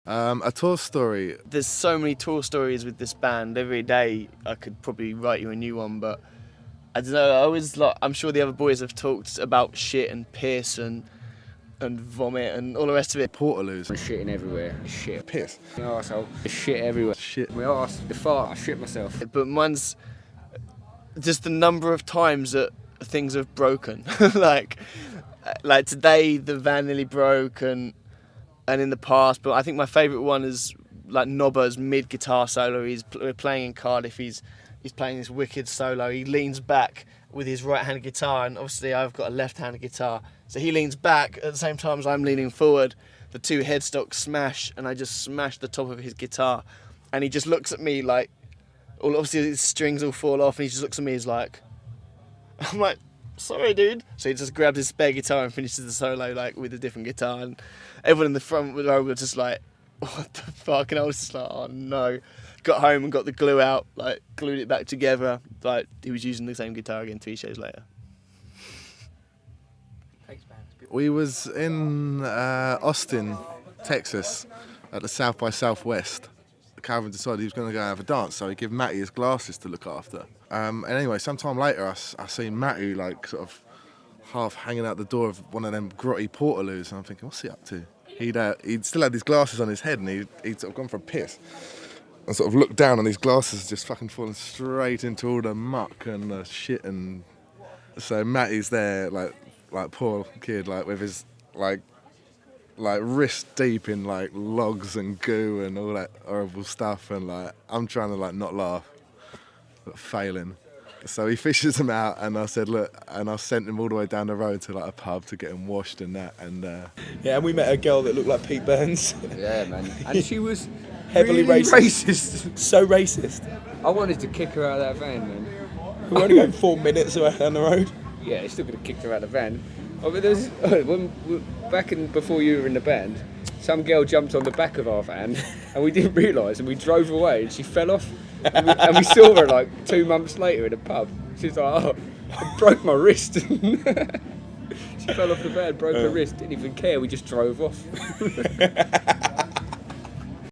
A tour story. There's so many tour stories with this band. Every day I could probably write you a new one, but I don't know. I always I'm sure the other boys have talked about shit and piss and vomit and all the rest of it. Portaloos. I'm shitting everywhere. Shit. Piss. My arsehole. Shit everywhere. Shit. My arse. The fart. I shit myself. But mine's just the number of times that things have broken. like today the van nearly broke and in the past. But I think my favourite one is like Nobber's mid guitar solo. We're playing in Cardiff. He's playing this wicked solo. He leans back with his right-handed guitar, and obviously I've got a left-handed guitar. So he leans back at the same time as I'm leaning forward. The two headstocks smash, and I just smash the top of his guitar. And he just looks at me like, obviously his strings all fall off, and he just looks at me, he's like, I'm like, sorry, dude. So he just grabs his spare guitar and finishes the solo like with a different guitar. And everyone in the front row was just like, what the fuck? And I was just like, oh no. Got home and got the glue out, like glued it back together. Like he was using the same guitar again 3 shows later. We was in Austin, Texas, at the South by Southwest. Calvin decided he was going to go and have a dance, so he gave Matty his glasses to look after. And anyway, sometime later, I seen Matty like sort of half hanging out the door of one of them grotty portaloos, and I'm thinking, what's he up to? He'd still had his glasses on his head, and he'd sort of gone for a piss. I sort of looked down, and his glasses just fucking falling straight into all the muck and the shit, and so Matty's there, like poor kid, like with his like wrist deep in like logs and goo and all that horrible stuff, and like I'm trying to like not laugh, but failing. So he fishes him out, and I said, look, and I sent him all the way down the road to like a pub to get him washed and that, and yeah, and we met a girl that looked like Pete Burns. Yeah, man. And she was Heavily really racist. So racist. I wanted to kick her out of that van, man. We were only going 4 minutes away down the road. Yeah, I still could have kicked her out of the van. Oh, but before you were in the band, some girl jumped on the back of our van, and we didn't realise, and we drove away, and she fell off, and we saw her like 2 months later in a pub. She's like, oh, I broke my wrist. She fell off the van, broke her wrist, didn't even care. We just drove off.